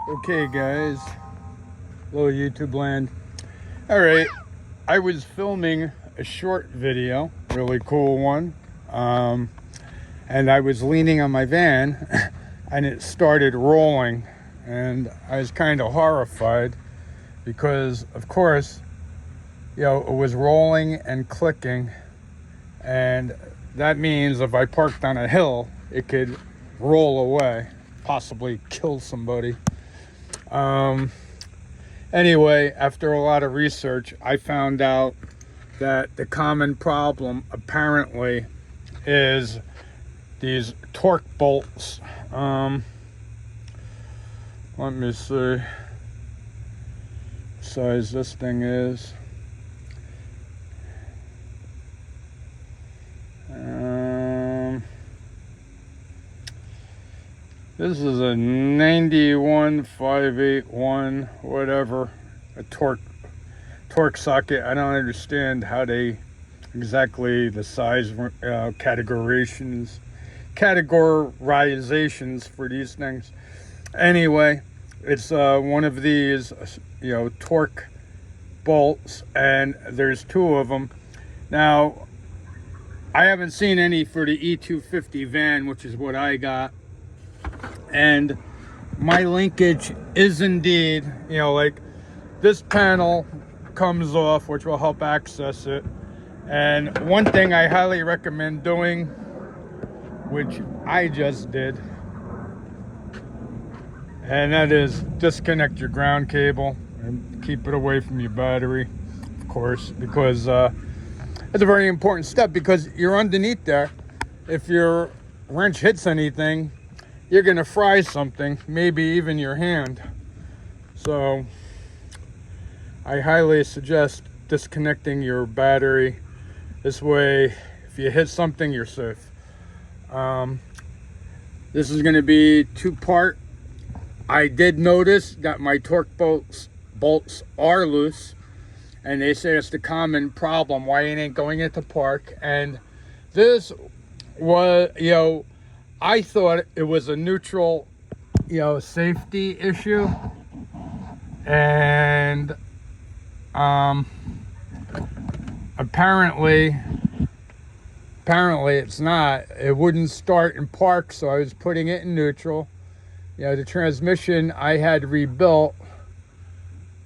Okay guys, hello YouTube land. Alright, I was filming a short video, really cool one, and I was leaning on my van and it started rolling, and I was kind of horrified because of course, you know, it was rolling and clicking, and that means if I parked on a hill it could roll away, possibly kill somebody. Anyway, after a lot of research, I found out that the common problem apparently is these Torx bolts. Let me see what size this thing is. This is a 91581 whatever, a Torx socket. I don't understand how they exactly the size categorizations for these things. Anyway, it's one of these, you know, Torx bolts, and there's two of them. Now, I haven't seen any for the E250 van, which is what I got. And my linkage is indeed, you know, like this panel comes off, which will help access it. And one thing I highly recommend doing, which I just did, and that is disconnect your ground cable and keep it away from your battery, of course, because it's a very important step, because you're underneath there. If your wrench hits anything, you're gonna fry something, maybe even your hand. So I highly suggest disconnecting your battery. This way, if you hit something, you're safe. This is gonna be two-part. I did notice that my Torx bolts are loose, and they say it's the common problem why it ain't going into park. And this was, you know, I thought it was a neutral, you know, safety issue, and apparently it's not. It wouldn't start in park, so I was putting it in neutral. You know, the transmission I had rebuilt,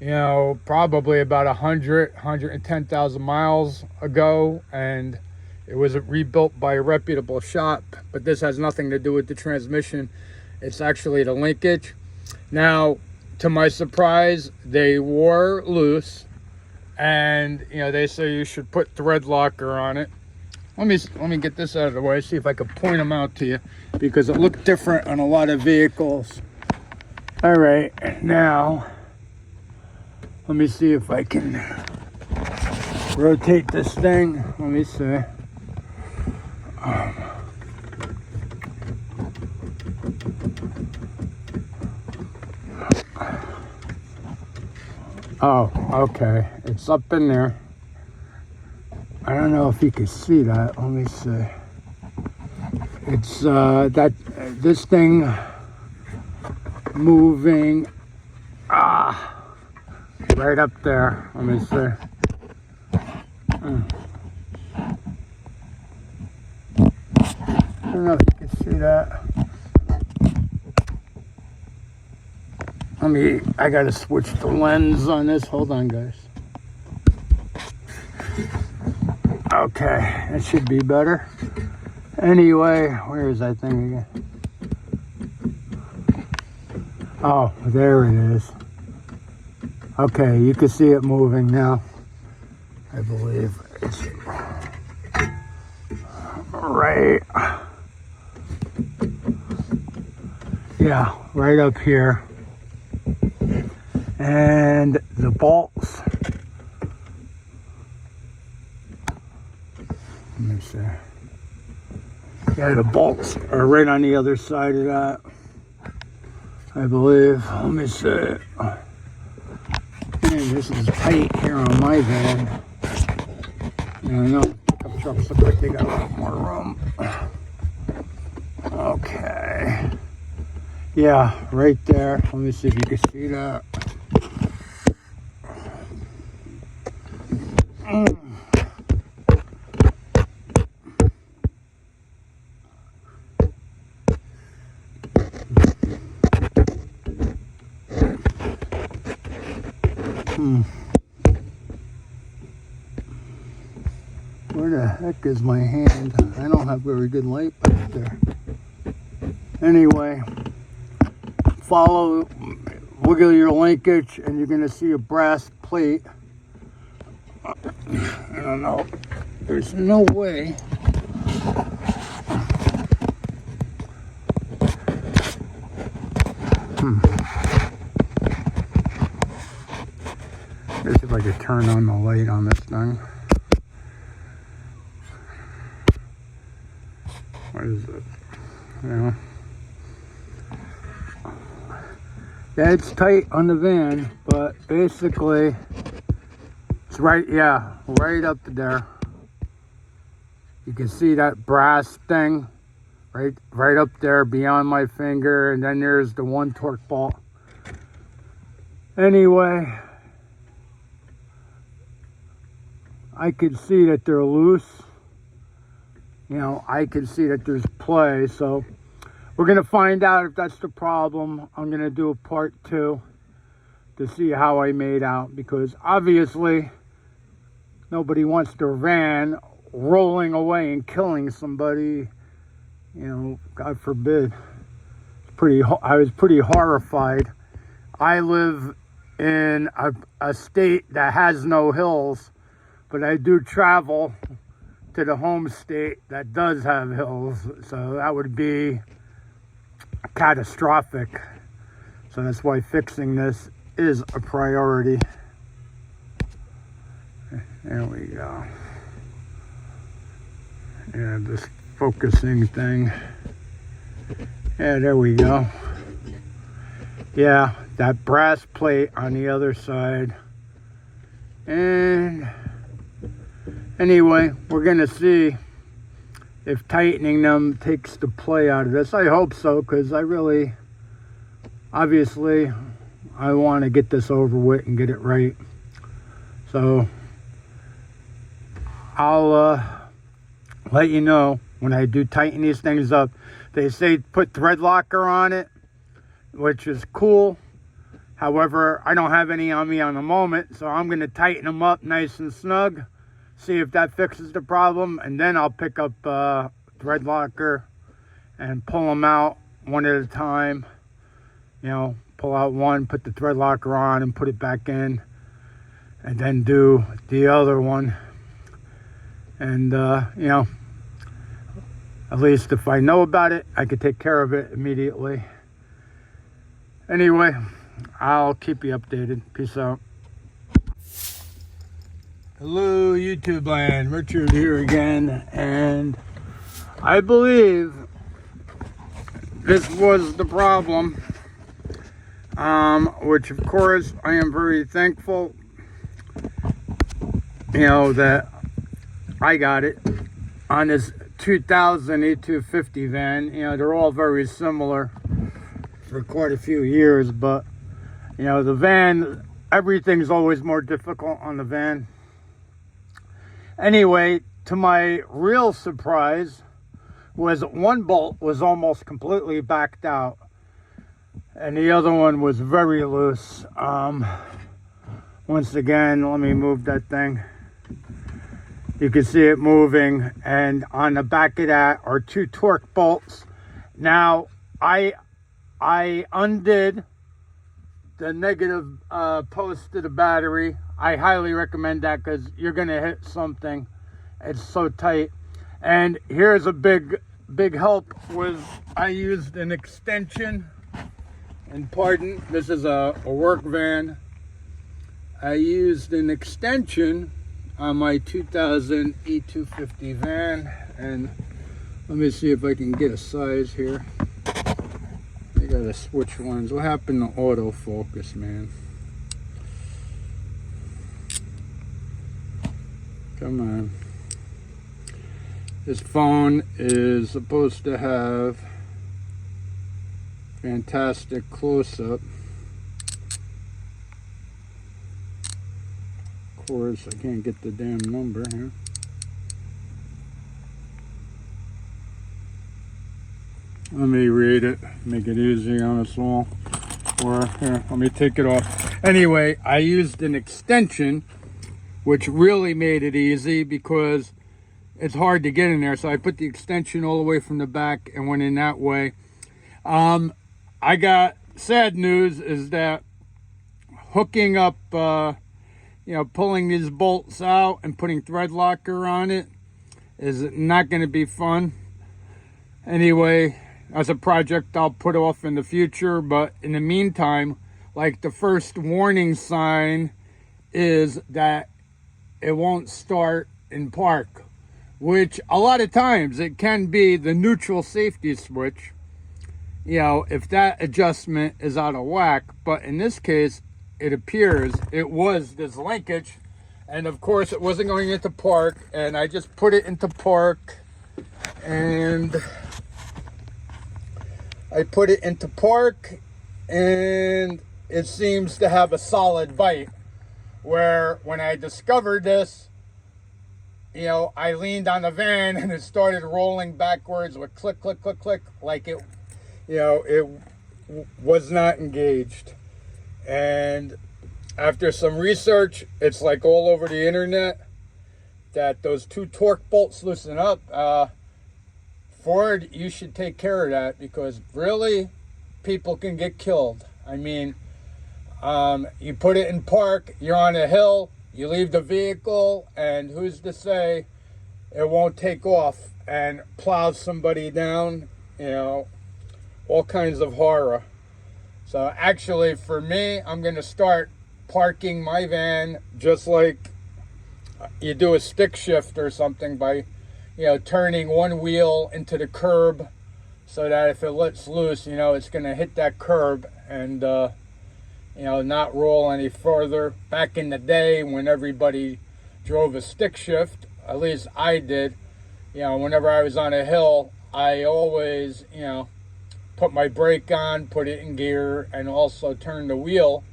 you know, probably about 110,000 miles ago, and it was rebuilt by a reputable shop, but this has nothing to do with the transmission. It's actually the linkage. Now, to my surprise, they were loose, and you know, they say you should put thread locker on it. Let me get this out of the way, see if I can point them out to you, because it looked different on a lot of vehicles. All right, now let me see if I can rotate this thing. Let me see. Oh, okay. It's up in there. I don't know if you can see that. Let me see. It's this thing moving right up there. Let me see. I don't know if you can see that. I gotta switch the lens on this. Hold on, guys. Okay, that should be better. Anyway, where is that thing again? Oh, there it is. Okay, you can see it moving now. I believe it's right. Yeah, right up here. And the bolts. Let me see. Yeah, the bolts are right on the other side of that, I believe. Let me see. Man, this is tight here on my van. I know pickup trucks look like they got a lot more room. Okay. Yeah, right there. Let me see if you can see that. Where the heck is my hand? I don't have very good light back there. Anyway, wiggle your linkage, and you're going to see a brass plate. I don't know. There's no way. Let's see if I can turn on the light on this thing. What is it? Yeah. Yeah, it's tight on the van, but basically it's right up there. You can see that brass thing right up there beyond my finger, and then there's the one Torx bolt. Anyway, I can see that they're loose. I can see that there's play, so we're going to find out if that's the problem. I'm going to do a part 2 to see how I made out, because obviously nobody wants their van rolling away and killing somebody. God forbid. I was pretty horrified. I live in a state that has no hills, but I do travel to the home state that does have hills, so that would be catastrophic. So that's why fixing this is a priority. There we go. Yeah, this focusing thing. Yeah, there we go. Yeah, that brass plate on the other side. And anyway, we're gonna see if tightening them takes the play out of this. I hope so, because obviously I want to get this over with and get it right. So I'll let you know when I do tighten these things up. They say put thread locker on it, which is cool. However, I don't have any on me on the moment, so I'm going to tighten them up nice and snug, see if that fixes the problem, and then I'll pick up thread locker and pull them out one at a time. Pull out one, put the thread locker on, and put it back in, and then do the other one. And at least if I know about it, I could take care of it immediately. Anyway, I'll keep you updated. Peace out. Hello, YouTube land. Richard here again, and I believe this was the problem, which of course I am very thankful, that I got it on this 2000 E250 van. They're all very similar for quite a few years, but the van, everything's always more difficult on the van. Anyway, to my real surprise was one bolt was almost completely backed out, and the other one was very loose. Once again, let me move that thing. You can see it moving, and on the back of that are 2 Torx bolts. Now, I undid the negative post to the battery. I highly recommend that, because you're gonna hit something. It's so tight. And here's a big help was I used an extension, and pardon, this is a work van. I used an extension on my 2000 E250 van, and let me see if I can get a size here. I gotta switch ones. What happened to autofocus, man? Come on. This phone is supposed to have Fantastic close-up. Of course, I can't get the damn number here. Let me read it, make it easy on us all. Or here, let me take it off. Anyway, I used an extension, which really made it easy because it's hard to get in there. So I put the extension all the way from the back and went in that way. I got sad news is that hooking up, pulling these bolts out and putting thread locker on it is not going to be fun. Anyway, as a project I'll put off in the future, but in the meantime, like the first warning sign is that it won't start in park, which a lot of times it can be the neutral safety switch, if that adjustment is out of whack. But in this case, it appears it was this linkage, and of course it wasn't going into park, and I just put it into park, and it seems to have a solid bite, where when I discovered this, I leaned on the van and it started rolling backwards with click, click, click, click, like it was not engaged. And after some research, it's like all over the internet that those 2 Torx bolts loosen up. Ford, you should take care of that, because really people can get killed. I mean, you put it in park, you're on a hill, you leave the vehicle, and who's to say it won't take off and plow somebody down, all kinds of horror. So actually for me, I'm going to start parking my van just like you do a stick shift or something, by turning one wheel into the curb, so that if it lets loose, it's going to hit that curb and, not roll any further. Back in the day when everybody drove a stick shift, at least I did, whenever I was on a hill, I always, put my brake on, put it in gear, and also turn the wheel,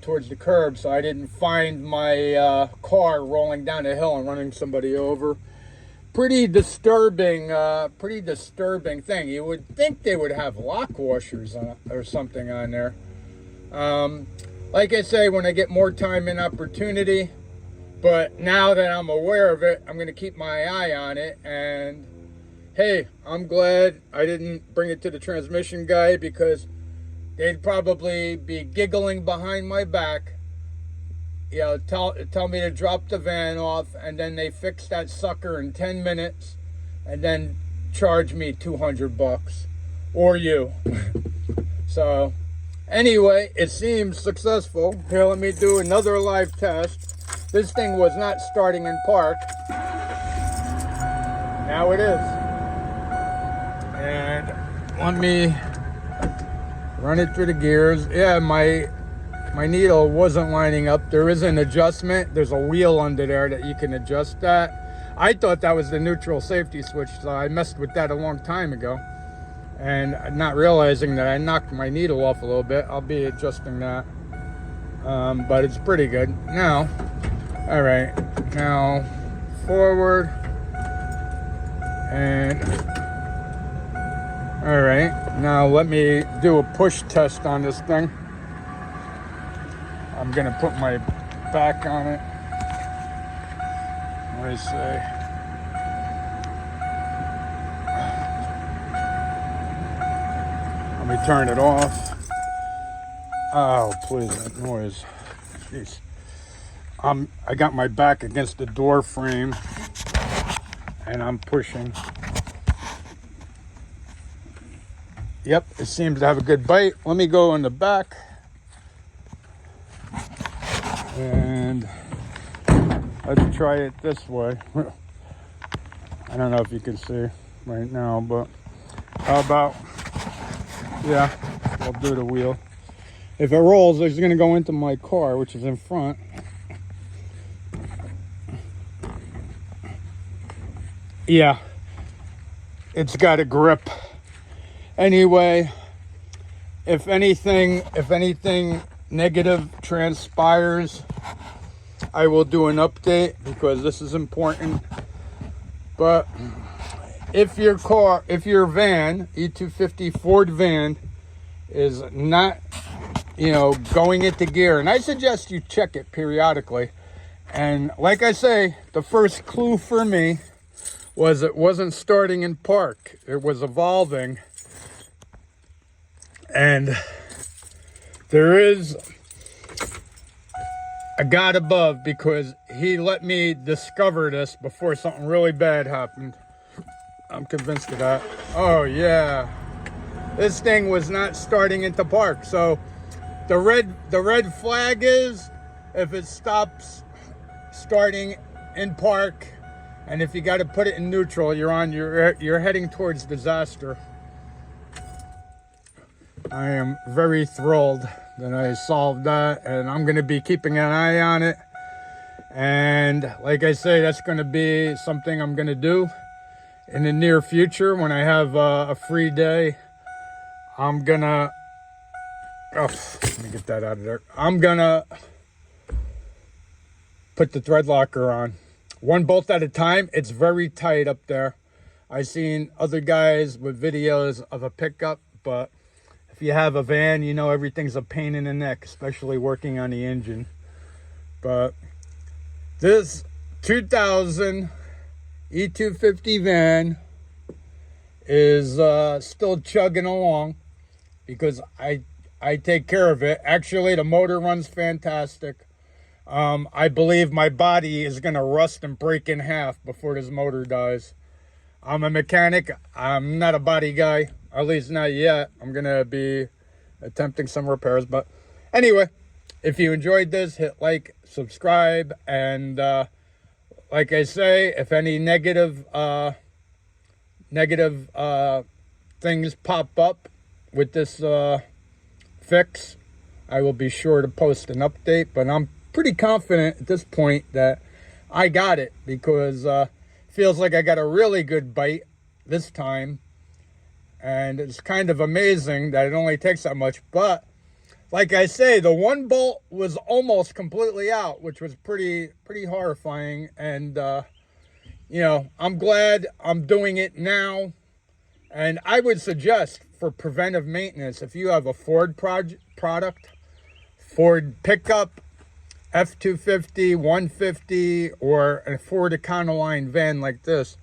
towards the curb, so I didn't find my car rolling down the hill and running somebody over. Pretty disturbing thing. You would think they would have lock washers or something on there. Like I say, when I get more time and opportunity, but now that I'm aware of it, I'm going to keep my eye on it. And hey, I'm glad I didn't bring it to the transmission guy, because they'd probably be giggling behind my back, tell me to drop the van off, and then they fix that sucker in 10 minutes and then charge me $200, or you. So anyway, it seems successful. Here, let me do another live test. This thing was not starting in park. Now it is. And let me run it through the gears. Yeah, my needle wasn't lining up. There is an adjustment. There's a wheel under there that you can adjust that. I thought that was the neutral safety switch, so I messed with that a long time ago. And not realizing that I knocked my needle off a little bit. I'll be adjusting that. But it's pretty good. Now, all right, now forward. And all right, now let me do a push test on this thing. I'm gonna put my back on it. What do you say? Let me turn it off. Oh, please, that noise. Jeez. I got my back against the door frame and I'm pushing. Yep, it seems to have a good bite. Let me go in the back. And let's try it this way. I don't know if you can see right now, but how about, yeah, I'll do the wheel. If it rolls, it's gonna go into my car, which is in front. Yeah, it's got a grip. Anyway, if anything negative transpires, I will do an update because this is important. But if your van, E250 Ford van, is not, going into gear, and I suggest you check it periodically. And like I say, the first clue for me was it wasn't starting in park. It was evolving. And there is a God above, because he let me discover this before something really bad happened. I'm convinced of that. Oh yeah, this thing was not starting into park. So the red flag is if it stops starting in park, and if you got to put it in neutral, you're heading towards disaster. I am very thrilled that I solved that, and I'm going to be keeping an eye on it. And like I say, that's going to be something I'm going to do in the near future when I have a free day. I'm going to... Oh, let me get that out of there. I'm going to put the thread locker on. One bolt at a time. It's very tight up there. I've seen other guys with videos of a pickup, but if you have a van, everything's a pain in the neck, especially working on the engine. But this 2000 E250 van is still chugging along because I take care of it. Actually, the motor runs fantastic. I believe my body is going to rust and break in half before this motor dies. I'm a mechanic. I'm not a body guy. At least not yet. I'm going to be attempting some repairs. But anyway, if you enjoyed this, hit like, subscribe. And like I say, if any negative things pop up with this fix, I will be sure to post an update. But I'm pretty confident at this point that I got it, because feels like I got a really good bite this time. And it's kind of amazing that it only takes that much. But like I say, the one bolt was almost completely out, which was pretty horrifying. And I'm glad I'm doing it now. And I would suggest, for preventive maintenance, if you have a Ford product, Ford pickup, F-250, 150, or a Ford Econoline van like this,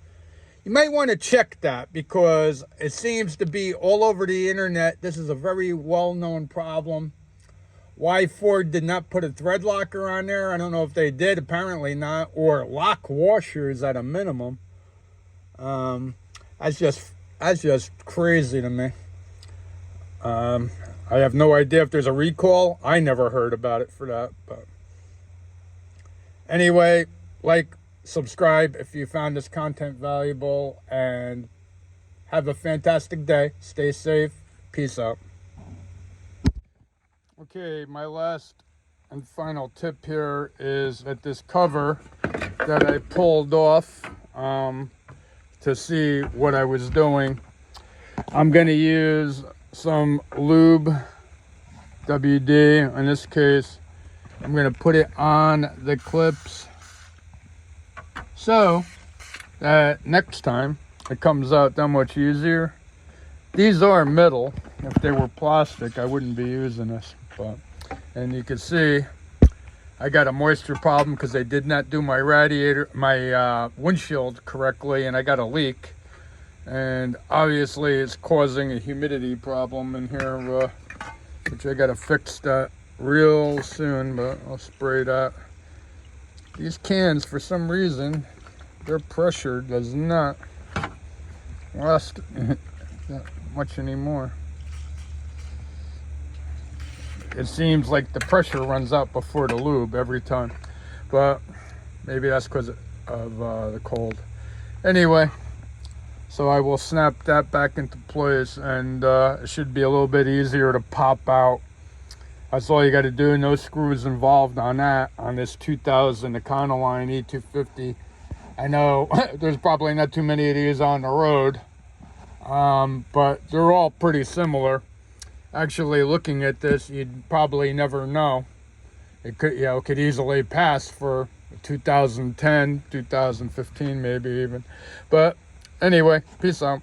you might want to check that, because it seems to be all over the internet. This is a very well-known problem. Why Ford did not put a thread locker on there, I don't know if they did. Apparently not. Or lock washers at a minimum. That's just crazy to me. I have no idea if there's a recall. I never heard about it for that. But anyway, subscribe if you found this content valuable, and have a fantastic day. Stay safe. Peace out. Okay, my last and final tip here is that this cover that I pulled off to see what I was doing, I'm going to use some lube, WD. In this case, I'm going to put it on the clips, so that next time it comes out that much easier. These are metal. If they were plastic, I wouldn't be using this. And you can see I got a moisture problem because they did not do my windshield correctly, and I got a leak. And obviously it's causing a humidity problem in here, which I got to fix that real soon, but I'll spray that. These cans, for some reason, their pressure does not last that much anymore. It seems like the pressure runs out before the lube every time, but maybe that's because of the cold. Anyway, so I will snap that back into place, and it should be a little bit easier to pop out. That's all you got to do. No screws involved on that, on this 2000 Econoline E250. I know there's probably not too many of these on the road. But they're all pretty similar. Actually, looking at this, you'd probably never know. It could, could easily pass for 2010, 2015, maybe even. But anyway, peace out.